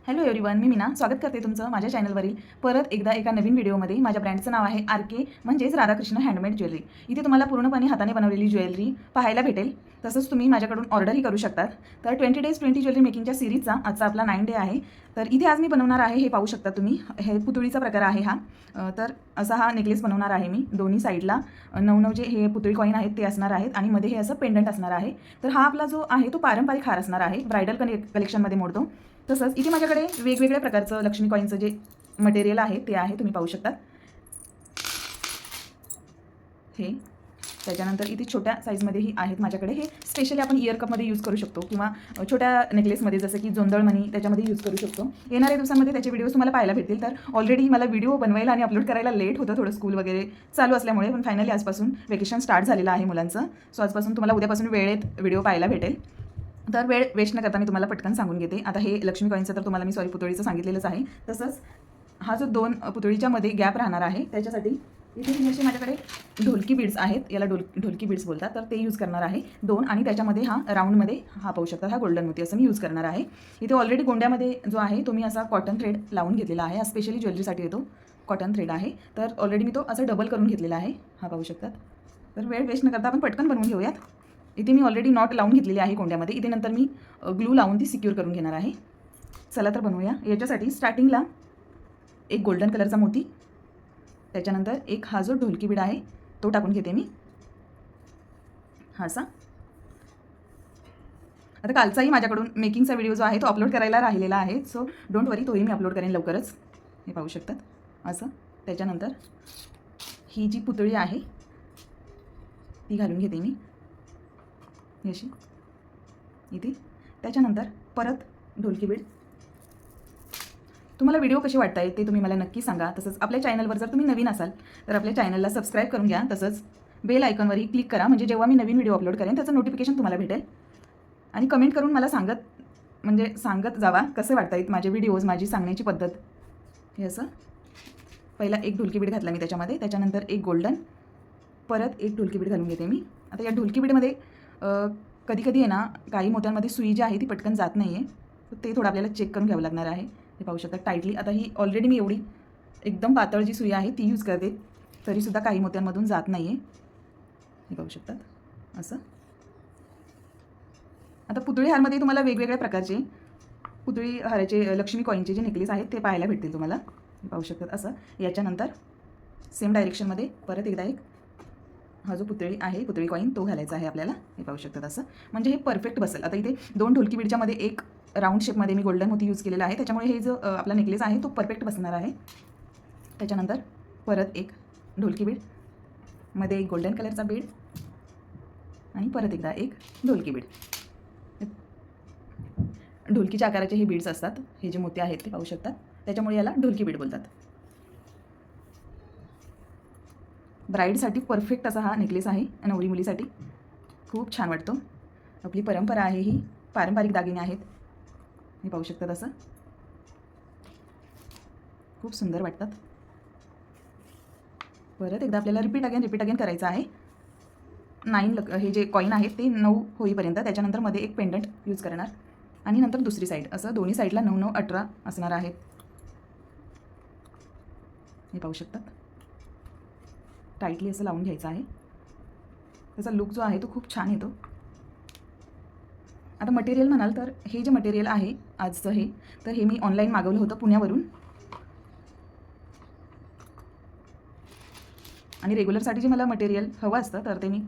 Hello everyone, मी मीना स्वागत करते तुमचं माझ्या चॅनलवरील परत एकदा एका नवीन व्हिडिओमध्ये। माझ्या ब्रँडचं नाव आहे RK म्हणजेच राधाकृष्ण हँडमेड ज्वेलरी। इथे तुम्हाला पूर्णपणे हाताने बनवलेली ज्वेलरी पाहायला भेटेल। तसंच तुम्ही माझ्याकडून ऑर्डरही करू शकतात। तर 20 डेज 20 ज्वेलरी मेकिंगच्या सिरीजचा आजचा आपला 9 डे आहे। तर इथे आज मी बनवणार आहे, हे पाहू शकता तुम्ही, हे पुतळीचा प्रकार आहे हा। तर असा हा नेकलेस बनवणार आहे मी। दोन्ही साईडला 9 जे हे पुतळी कॉईन आहेत ते असणार आहेत आणि मध्ये हे असं पेंडंट असणार आहे। तर हा आपला जो आहे तो पारंपरिक हार असणार आहे, ब्रायडल कलेक्शनमध्ये मोडतो। तसंच इथे माझ्याकडे वेगवेगळ्या प्रकारचं लक्ष्मी कॉईनचं जे मटेरियल आहे ते आहे, तुम्ही पाहू शकता हे। त्याच्यानंतर इथे छोट्या साईजमध्येही आहेत माझ्याकडे। हे स्पेशली आपण इयर कपमध्ये यूज करू शकतो किंवा छोट्या नेकलेसमध्ये जसं की जोंदळमणी त्याच्यामध्ये यूज करू शकतो। येणाऱ्या दिवसांमध्ये त्याचे व्हिडिओज तुम्हाला पाहायला भेटतील। तर ऑलरेडी मला व्हिडिओ बनवायला आणि अपलोड करायला लेट होतं, थोडं स्कूल वगैरे चालू असल्यामुळे, पण फायनली आजपासून वेकेशन स्टार्ट झालेलं आहे मुलांचं। सो आजपासून तुम्हाला उद्यापासून वेळेत व्हिडिओ पाहायला भेटेल। तर वेळ वेस्ट न करता मी तुम्हाला पटकन सांगून घेते। आता हे लक्ष्मी कॉईनचं तर तुम्हाला मी पुतळीचं सांगितलेलंच आहे। तसंच हा जो 2 पुतळीच्या मध्ये गॅप राहणार आहे त्याच्यासाठी इथे मी असे माझ्याकडे ढोलकी बीड्स आहेत, याला ढोलकी बीड्स बोलतात। तर ते यूज करणार आहे 2 आणि त्याच्यामध्ये हा राऊंडमध्ये हा पाहू शकता, हा गोल्डन मोती असं मी यूज करणार आहे। इथे ऑलरेडी गोंड्यामध्ये जो आहे तो मी असा कॉटन थ्रेड लावून घेतलेला आहे। हा स्पेशली ज्वेलरीसाठी येतो कॉटन थ्रेड आहे। तर ऑलरेडी मी तो असं डबल करून घेतलेला आहे, हा पाहू शकतात। तर वेळ वेस्ट न करता आपण पटकन बनवून घेऊयात। इथे मी ऑलरेडी नॉट लावून घेतलेली आहे कोंड्यामध्ये। इथे नंतर मी ग्लू लावून ती सिक्युअर करून घेणार आहे। चला तर बनवूया। याच्यासाठी स्टार्टिंगला एक गोल्डन कलरचा मोती, त्याच्यानंतर एक हा जो ढोलकी बीड आहे तो टाकून घेते मी, हा असा। आता कालचाही माझ्याकडून मेकिंगचा व्हिडिओ जो आहे तो अपलोड करायला राहिलेला आहे, सो डोंट वरी, तोही मी अपलोड करेन लवकरच। हे पाहू शकतात असं। त्याच्यानंतर ही जी पुतळी आहे ती घालून घेते मी अशी इथे। त्याच्यानंतर परत ढोलकी बीड। तुम्हाला व्हिडिओ कसे वाटत आहेत ते तुम्ही मला नक्की सांगा। तसंच आपल्या चॅनलवर जर तुम्ही नवीन असाल तर आपल्या चॅनलला सबस्क्राईब करून घ्या। तसंच बेल आयकॉनवरही क्लिक करा, म्हणजे जेव्हा मी नवीन व्हिडिओ अपलोड करेन त्याचं नोटिफिकेशन तुम्हाला भेटेल। आणि कमेंट करून मला सांगत जावा कसे वाटत आहेत माझे व्हिडिओज, माझी सांगण्याची पद्धत। हे असं पहिला एक ढोलकी बीड घातला मी त्याच्यामध्ये, त्याच्यानंतर एक गोल्डन, परत एक ढोलकी बीड घालून घेते मी। आता या ढोलकी बीडमध्ये कधी कधी आहे ना, काही मोत्यांमध्ये सुई जी आहे ती पटकन जात नाही आहे, तर ते थोडं आपल्याला चेक करून घ्यावं लागणार आहे। हे पाहू शकता टाईटली। आता ही ऑलरेडी मी एवढी एकदम पातळ जी सुई आहे ती यूज करते, तरीसुद्धा काही मोत्यांमधून जात नाही आहे, हे पाहू शकतात असं। आता पुतळी हारमध्ये तुम्हाला वेगवेगळ्या प्रकारचे पुतळी हाराचे लक्ष्मी कॉईनचे जे नेकलेस आहेत ते पाहायला भेटतील तुम्हाला, हे पाहू शकतात असं। याच्यानंतर सेम डायरेक्शनमध्ये परत एकदा एक हा जो पुतळी आहे, पुतळी कॉईन तो घालायचा आहे आपल्याला, हे पाहू शकतात असं। म्हणजे हे परफेक्ट बसेल। आता इथे 2 ढोलकी बीडच्यामध्ये एक राऊंड शेपमध्ये मी गोल्डन मोती यूज केलेला आहे, त्याच्यामुळे हे जो आपला नेकलेस आहे तो परफेक्ट बसणार आहे। त्याच्यानंतर परत एक ढोलकी बीड, मध्ये एक गोल्डन कलरचा बीड आणि परत एकदा एक ढोलकी बीड। ढोलकीच्या आकाराचे हे बीड्स असतात, हे जे मोती आहेत ते पाहू शकतात, त्याच्यामुळे याला ढोलकी बीड बोलतात। ब्राईडसाठी परफेक्ट असा हा नेकलेस आहे, नवरी मुलीसाठी खूप छान वाटतो। आपली परंपरा आहे, ही पारंपरिक दागिने आहेत, हे पाहू शकतात असं। खूप सुंदर वाटतात। परत एकदा आपल्याला रिपीट अगेन करायचं आहे। 9 हे जे कॉईन आहेत ते 9 होईपर्यंत, त्याच्यानंतर मध्ये एक पेंडंट यूज करणार आणि नंतर दुसरी साईड, असं दोन्ही साईडला 9 9 18 असणार आहेत, हे पाहू शकतात। टाईटली असं लावून घ्यायचं आहे, त्याचा लुक जो आहे तो खूप छान येतो। आता मटेरियल म्हणाल तर हे जे मटेरियल आहे आजचं हे, तर हे मी ऑनलाईन मागवलं होतं पुण्यावरून, आणि रेग्युलरसाठी जे मला मटेरियल हवं असतं तर ते मी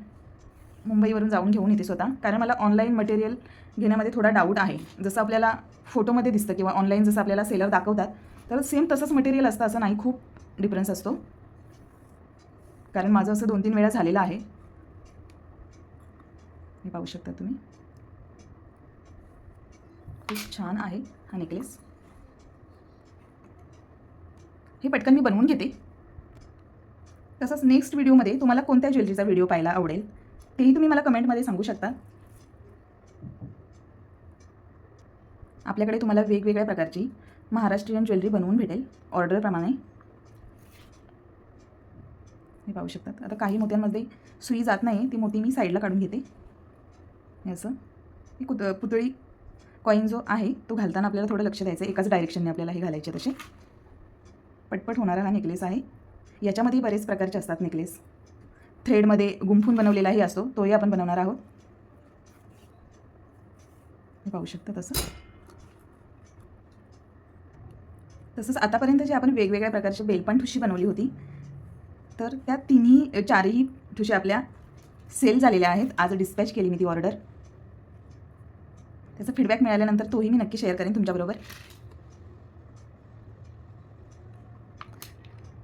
मुंबईवरून जाऊन घेऊन येते स्वतः, कारण मला ऑनलाईन मटेरियल घेण्यामध्ये थोडा डाऊट आहे। जसं आपल्याला फोटोमध्ये दिसतं किंवा ऑनलाईन जसं आपल्याला सेलर दाखवतात तर सेम तसंच मटेरियल असतं असं नाही, खूप डिफरन्स असतो। कारण माझं असं 2-3 वेळा झालेलं आहे, हे पाहू शकता तुम्ही। खूप छान आहे हा नेकलेस, हे पटकन मी बनवून घेते। तसंच नेक्स्ट व्हिडिओमध्ये तुम्हाला कोणत्या ज्वेलरीचा व्हिडिओ पाहायला आवडेल तेही तुम्ही मला कमेंटमध्ये सांगू शकता। आपल्याकडे तुम्हाला वेगवेगळ्या प्रकारची महाराष्ट्रीयन ज्वेलरी बनवून भेटेल ऑर्डरप्रमाणे, हे पाहू शकतात। आता काही मोत्यांमध्ये सुई जात नाही, ती मोती मी साईडला काढून घेते, हे असं। ही पुतळी कॉईन जो आहे तो घालताना आपल्याला थोडं लक्ष द्यायचं आहे. एकाच डायरेक्शनने आपल्याला हे घालायचे तसे. पटपट होणारा हा नेकलेस आहे. याच्यामध्ये बरेच प्रकारचे असतात नेकलेस. थ्रेडमध्ये गुंफून बनवलेलाही असतो, तोही आपण बनवणार आहोत. हे पाहू शकता तसंच आतापर्यंत जे आपण वेगवेगळ्या प्रकारचे बेलपान ठुशी बनवली होती, तर त्या चारही ठुशी आपल्या सेल झालेल्या आहेत. आज डिस्पॅच केली मी ती ऑर्डर. त्याचा फीडबॅक मिळाल्यानंतर तोही मी नक्की शेअर करेन तुमच्याबरोबर.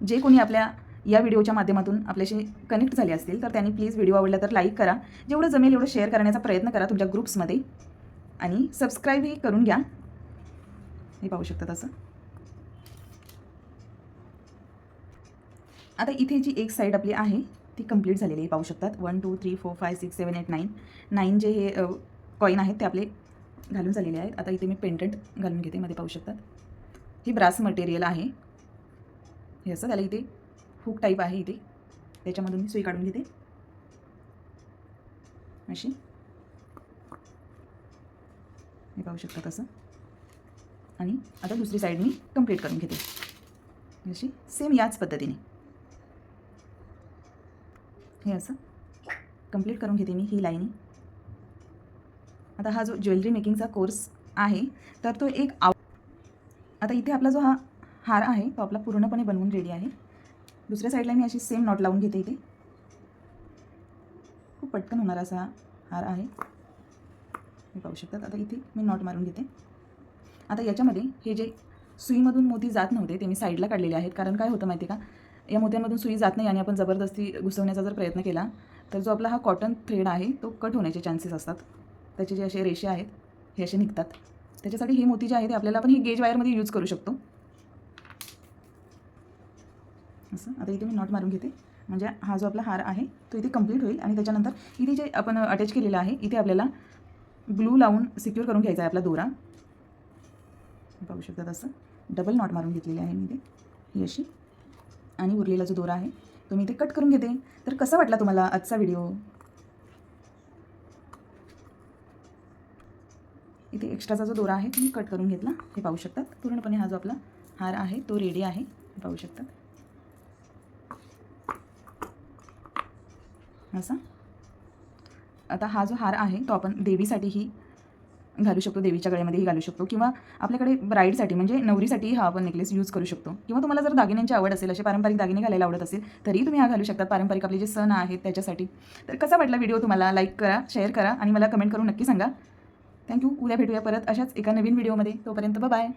जे कोणी आपल्या या व्हिडिओच्या माध्यमातून आपल्याशी कनेक्ट झाले असतील तर त्यांनी प्लीज व्हिडिओ आवडला तर लाईक करा. जेवढं जमेल एवढं शेअर करण्याचा प्रयत्न करा तुमच्या ग्रुप्समध्ये आणि सबस्क्राईबही करून घ्या. हे पाहू शकता तसं. आता इथे जी एक साईड आपली आहे ती कंप्लीट झालेली आहे. पाहू शकतात 1 2 3 4 5 6 7 8 9 जे हे कॉईन आहेत ते आपले घालून झालेले आहेत. आता इथे मी पेंडंट घालून घेते. मध्ये पाहू शकतात ही ब्रास मटेरियल आहे. हे असं त्याला इथे हुक टाईप आहे. इथे त्याच्यामधून मी सुई काढून घेते अशी. हे पाहू शकता तसं. आणि आता दुसरी साईड मी कंप्लीट करून घेते अशी सेम याच पद्धतीने. हे असं कंप्लीट करून घेते मी ही लाईन. आता हा जो ज्वेलरी मेकिंगचा कोर्स आहे तर तो एक आता इथे आपला जो हा हार आहे तो आपला पूर्णपणे बनवून रेडी आहे. दुसऱ्या साईडला मी अशी सेम नॉट लावून घेते. इथे खूप पटकन होणारा असा हार आहे. हे पाहू शकतात. आता इथे मी नॉट मारून घेते. आता याच्यामध्ये हे जे सुईमधून मोती जात नव्हते ते मी साईडला काढलेले आहेत. कारण काय होतं माहिती आहे का, या मोत्यांमधून सुई जात नाही आणि आपण जबरदस्ती घुसवण्याचा जर प्रयत्न केला तर जो आपला हा कॉटन थ्रेड आहे तो कट होण्याचे चान्सेस असतात. त्याचे जे असे रेषे आहेत हे असे निघतात. त्याच्यासाठी हे मोती जे आहे ते आपल्याला आपण ही गेज वायरमध्ये यूज करू शकतो असं. आता इथे मी नॉट मारून घेते म्हणजे हा जो आपला हार आहे तो इथे कंप्लीट होईल. आणि त्याच्यानंतर इथे जे आपण अटॅच केलेलं आहे इथे आपल्याला ग्लू लावून सिक्युअर करून घ्यायचा आहे आपला दोरा. पाहू शकता तसं डबल नॉट मारून घेतलेली आहे मी इथे ही अशी. आणि उरलेला जो दोरा आहे तो मी इथे कट करून घेते. तर कसा वाटला तुम्हाला आजचा व्हिडिओ? इथे एक्स्ट्राचा जो दोरा आहे तो मी कट करून घेतला. हे पाहू शकतात. पूर्णपणे हा जो आपला हार आहे तो रेडी आहे. हे पाहू शकतात असा. आता हा जो हार आहे तो आपण देवीसाठीही घालू शकतो, देवीच्या गळ्यामध्येही घालू शकतो किंवा आपल्याकडे ब्राईडसाठी म्हणजे नवरीसाठी हा आपण नेकलेस यूज करू शकतो. किंवा तुम्हाला जर दागिन्यांची आवड असेल, असे पारंपरिक दागिने घालायला आवडत असेल तरी तुम्ही हा घालू शकता. पारंपरिक आपले जे सण आहेत त्याच्यासाठी. तर कसा वाटला व्हिडिओ तुम्हाला? लाईक करा, शेअर करा आणि मला कमेंट करून नक्की सांगा. थँक्यू. उद्या भेटूया परत अशाच एका नवीन व्हिडिओमध्ये. तोपर्यंत बाय.